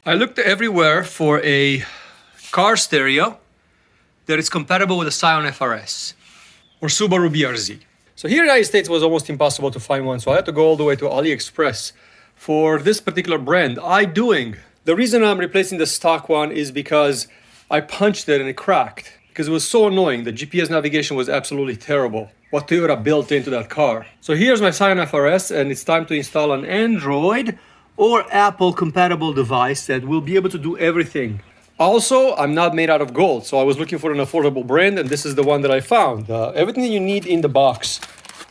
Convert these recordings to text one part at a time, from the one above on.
I looked everywhere for a car stereo that is compatible with the Scion FRS or Subaru BRZ. So here in the United States it was almost impossible to find one, so I had to go all the way to AliExpress for this particular brand, iDoing. The reason I'm replacing the stock one is because I punched it and it cracked because it was so annoying. The GPS navigation was absolutely terrible. What Toyota built into that car. So here's my Scion FRS, and it's time to install an Android or Apple compatible device that will be able to do everything. Also, I'm not made out of gold, so I was looking for an affordable brand, and this is the one that I found. Everything you need in the box.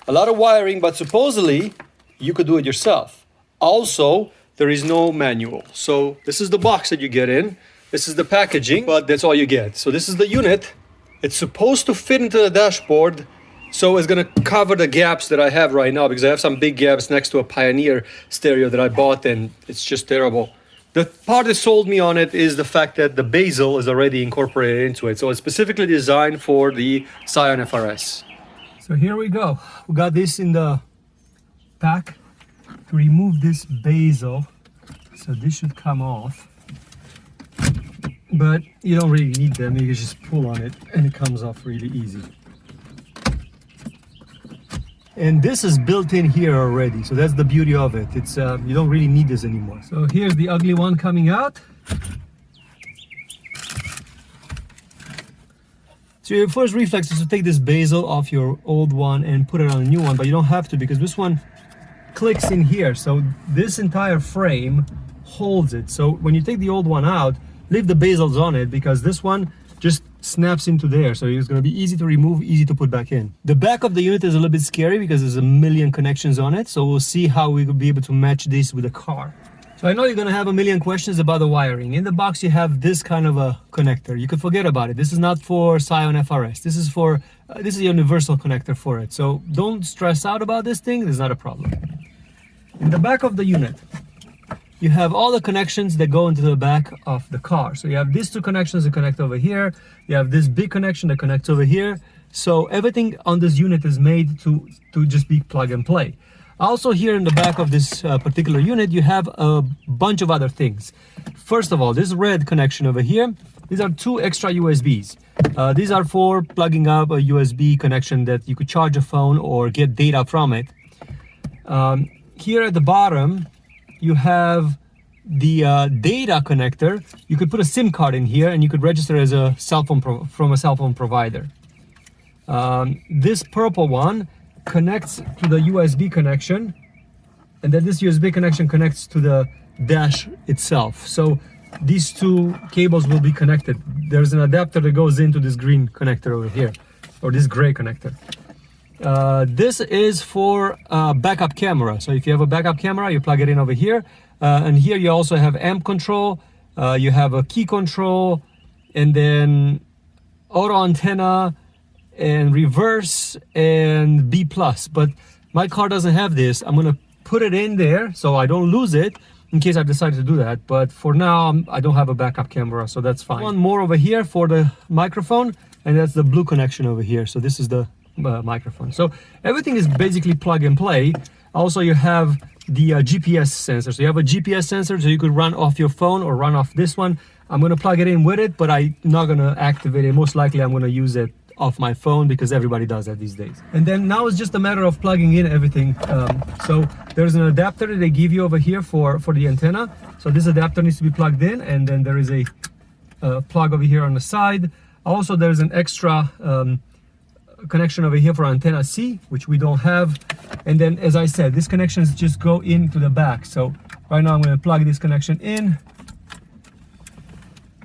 A lot of wiring, but supposedly you could do it yourself. Also, there is no manual. So this is the box that you get in. This is the packaging, but that's all you get. So this is the unit. It's supposed to fit into the dashboard, so it's gonna cover the gaps that I have right now, because I have some big gaps next to a Pioneer stereo that I bought, and it's just terrible. The part that sold me on it is the fact that the bezel is already incorporated into it. So it's specifically designed for the Scion FRS. So here we go. We got this in the pack. To remove this bezel, so this should come off. But you don't really need them, you can just pull on it and it comes off really easy. And this is built in here already, so that's the beauty of it. It's you don't really need this anymore. So here's the ugly one coming out. So your first reflex is to take this bezel off your old one and put it on a new one, but you don't have to because this one clicks in here. So this entire frame holds it. So when you take the old one out, leave the bezels on it because this one just snaps into there, so it's going to be easy to remove, easy to put back in. The back of the unit is a little bit scary because there's a million connections on it, so we'll see how we will be able to match this with a car. So I know you're going to have a million questions about the wiring. In the box you have this kind of a connector. You can forget about it. This is not for Scion FRS. This is for this is a universal connector for it, so don't stress out about this thing. There's not a problem. In the back of the unit you have all the connections that go into the back of the car. So you have these two connections that connect over here. You have this big connection that connects over here. So everything on this unit is made to just be plug and play. Also here in the back of this particular unit, you have a bunch of other things. First of all, this red connection over here, these are two extra USBs. These are for plugging up a USB connection that you could charge a phone or get data from it. Here at the bottom, you have the data connector. You could put a SIM card in here and you could register as a cell phone from a cell phone provider. This purple one connects to the USB connection, and then this USB connection connects to the dash itself. So these two cables will be connected. There's an adapter that goes into this green connector over here, or this gray connector. This is for backup camera. So if you have a backup camera, you plug it in over here. And here you also have amp control, you have a key control, and then auto antenna, and reverse, and B+. But my car doesn't have this. I'm gonna put it in there so I don't lose it in case I decide to do that. But for now, I don't have a backup camera, so that's fine. One more over here for the microphone, and that's the blue connection over here. So this is the microphone. So everything is basically plug and play. Also, you have the GPS sensor. So you have a GPS sensor, so you could run off your phone or run off this one. I'm going to plug it in with it, but I'm not going to activate it. Most likely I'm going to use it off my phone because everybody does that these days. And then now it's just a matter of plugging in everything. So there's an adapter that they give you over here for the antenna. So this adapter needs to be plugged in, and then there is a plug over here on the side. Also, there's an extra connection over here for antenna C, which we don't have. And then, as I said, these connections just go into the back. So right now I'm going to plug this connection in.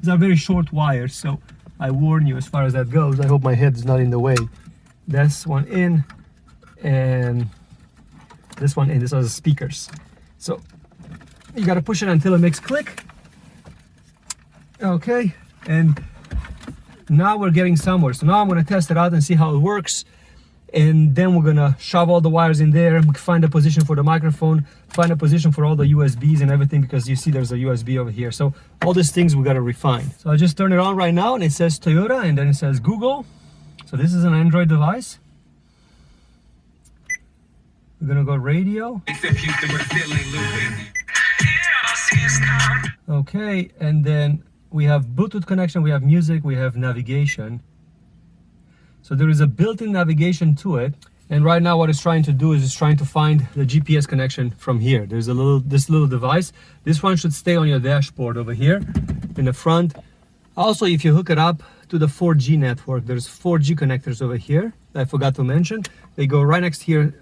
These are very short wires, so I warn you as far as that goes. I hope my head is not in the way. This one in, and this one in. These are the speakers. So you got to push it until it makes click. Okay, and now we're getting somewhere. So now I'm going to test it out and see how it works, and then we're going to shove all the wires in there, find a position for the microphone, find a position for all the USBs and everything, because you see there's a USB over here. So all these things we got to refine. So I just turn it on right now, and it says Toyota, and then it says Google. So this is an Android device. We're going to go radio. Okay, and then we have Bluetooth connection, we have music, we have navigation. So there is a built-in navigation to it. And right now what it's trying to do is it's trying to find the GPS connection from here. There's this little device. This one should stay on your dashboard over here in the front. Also, if you hook it up to the 4G network, there's 4G connectors over here. I forgot to mention. They go right next here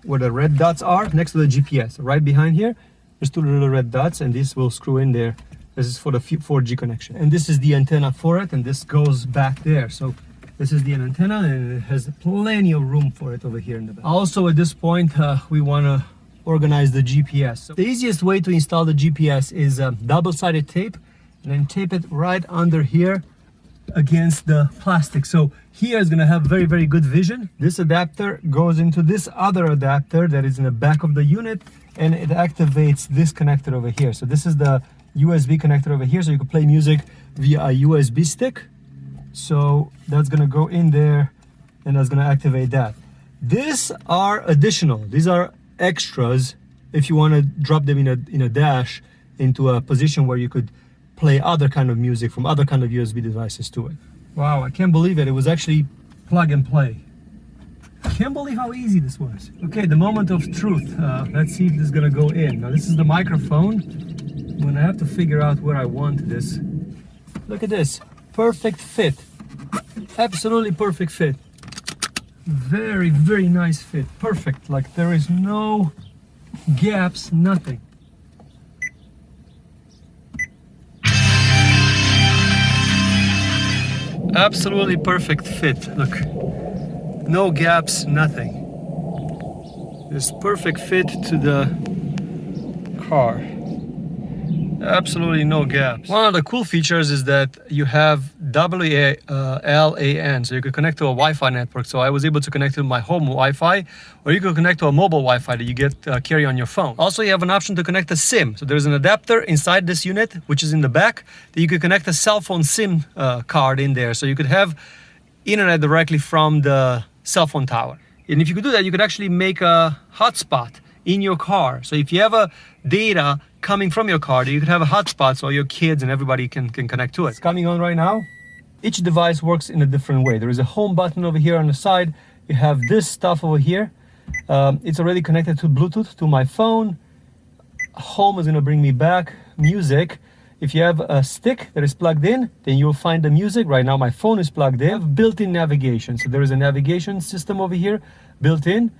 where the red dots are, next to the GPS. Right behind here, there's two little red dots, and this will screw in there. This is for the 4G connection. And this is the antenna for it, and this goes back there. So this is the antenna, and it has plenty of room for it over here in the back. Also, at this point, we want to organize the GPS. So the easiest way to install the GPS is double-sided tape, and then tape it right under here against the plastic. So here is going to have very, very good vision. This adapter goes into this other adapter that is in the back of the unit, and it activates this connector over here. So this is the USB connector over here, so you can play music via a USB stick. So that's going to go in there, and that's going to activate that. These are additional. These are extras if you want to drop them in a dash into a position where you could play other kind of music from other kind of USB devices to it. Wow, I can't believe it. It was actually plug and play. I can't believe how easy this was. Okay, the moment of truth. Let's see if this is gonna go in. Now this is the microphone. I'm gonna have to figure out where I want this. Look at this, perfect fit. Absolutely perfect fit. Very, very nice fit, perfect. Like there is no gaps, nothing. Absolutely perfect fit. Look, no gaps, nothing. This perfect fit to the car. Absolutely no gaps. One of the cool features is that you have WLAN, so you could connect to a Wi-Fi network. So I was able to connect to my home Wi-Fi, or you could connect to a mobile Wi-Fi that you carry on your phone. Also, you have an option to connect a SIM. So there's an adapter inside this unit, which is in the back, that you could connect a cell phone SIM card in there. So you could have internet directly from the cell phone tower. And if you could do that, you could actually make a hotspot in your car. So if you have a data coming from your car, you could have a hotspot so your kids and everybody can connect to it. It's coming on right now. Each device works in a different way. There is a home button over here on the side. You have this stuff over here. It's already connected to Bluetooth to my phone. Home is going to bring me back music. If you have a stick that is plugged in, then you'll find the music. Right now my phone is plugged in. I have built-in navigation. So there is a navigation system over here built in.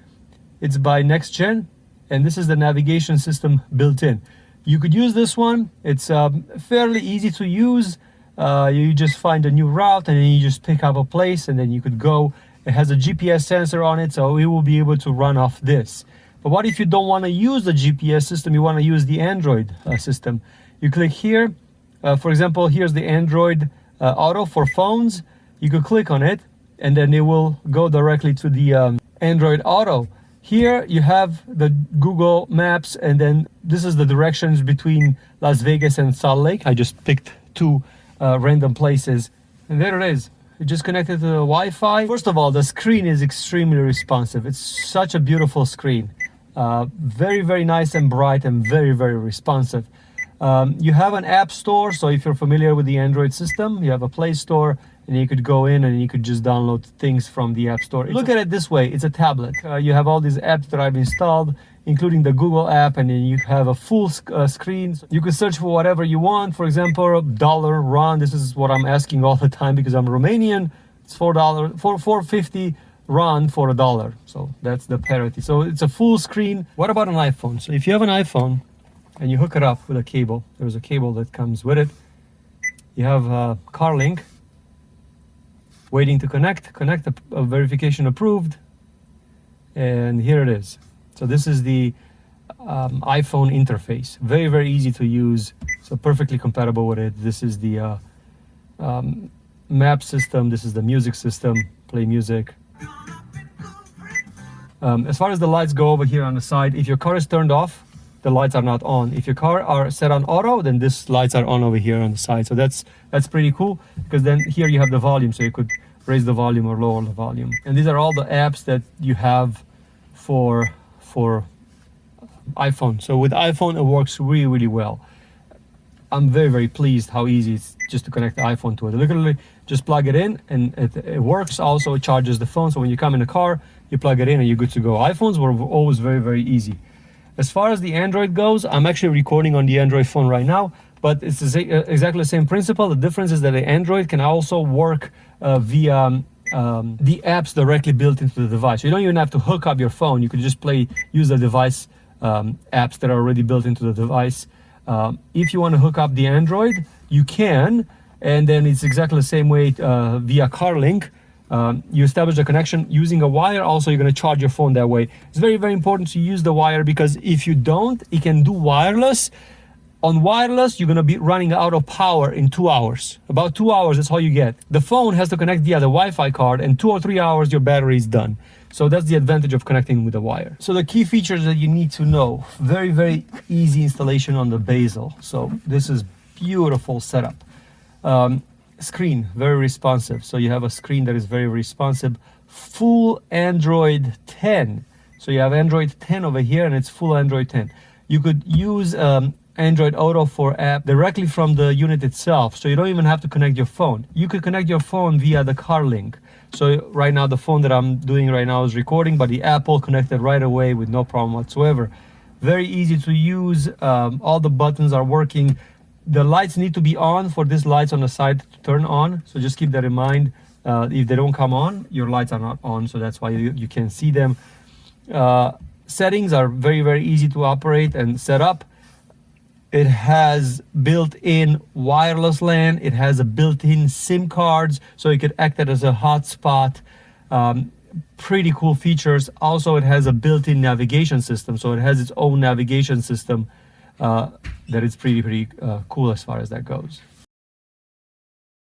It's by Next Gen, and this is the navigation system built in. You could use this one. It's fairly easy to use. You just find a new route, and then you just pick up a place, and then you could go. It has a GPS sensor on it, so it will be able to run off this. But what if you don't want to use the GPS system? You want to use the Android system. You click here. For example, here's the Android Auto for phones. You could click on it, and then it will go directly to the Android Auto. Here you have the Google Maps, and then this is the directions between Las Vegas and Salt Lake. I just picked two random places, and there it is. It just connected to the Wi-Fi. First of all, the screen is extremely responsive. It's such a beautiful screen. Very, very nice and bright, and very, very responsive. You have an app store, so if you're familiar with the Android system, you have a Play Store, and you could go in and you could just download things from the App Store. Look at it this way, it's a tablet. You have all these apps that I've installed, including the Google app, and then you have a full screen. You could search for whatever you want. For example, dollar RON. This is what I'm asking all the time because I'm Romanian. It's $4.50 RON for $1. So that's the parity. So it's a full screen. What about an iPhone? So if you have an iPhone and you hook it up with a cable, there's a cable that comes with it. You have CarLink. Waiting to connect a verification approved, and here it is. So this is the iPhone interface. Very, very easy to use, so perfectly compatible with it. This is the map system, this is the music system, play music. As far as the lights go over here on the side, if your car is turned off, the lights are not on. If your car are set on auto, then these lights are on over here on the side. So that's pretty cool, because then here you have the volume, so you could raise the volume or lower the volume. And these are all the apps that you have for iPhone. So with iPhone, it works really, really well. I'm very, very pleased how easy it's just to connect the iPhone to it. Literally just plug it in and it works. Also, it charges the phone. So when you come in the car, you plug it in and you're good to go. iPhones were always very, very easy. As far as the Android goes, I'm actually recording on the Android phone right now, but it's exactly the same principle. The difference is that the Android can also work via the apps directly built into the device. You don't even have to hook up your phone. You could just use the device apps that are already built into the device. If you want to hook up the Android, you can, and then it's exactly the same way via CarLink. You establish a connection using a wire. Also, you're going to charge your phone that way. It's very, very important to use the wire, because if you don't, it can do wireless. On wireless, you're going to be running out of power in 2 hours. About 2 hours, that's all you get. The phone has to connect via the Wi-Fi card, and 2 or 3 hours, your battery is done. So that's the advantage of connecting with a wire. So the key features that you need to know: very, very easy installation on the bezel. So this is beautiful setup. Screen, very responsive. So you have a screen that is very responsive. Full Android 10. So you have Android 10 over here, and it's full Android 10. You could use Android Auto for app directly from the unit itself. So you don't even have to connect your phone. You could connect your phone via the CarLink. So right now, the phone that I'm doing right now is recording, but the Apple connected right away with no problem whatsoever. Very easy to use. All the buttons are working. The lights need to be on for these lights on the side to turn on. So just keep that in mind. If they don't come on, your lights are not on. So that's why you can see them. Settings are very, very easy to operate and set up. It has built-in wireless LAN. It has a built-in SIM cards, so it could act as a hotspot. Pretty cool features. Also, it has a built-in navigation system, so it has its own navigation system that is pretty cool as far as that goes.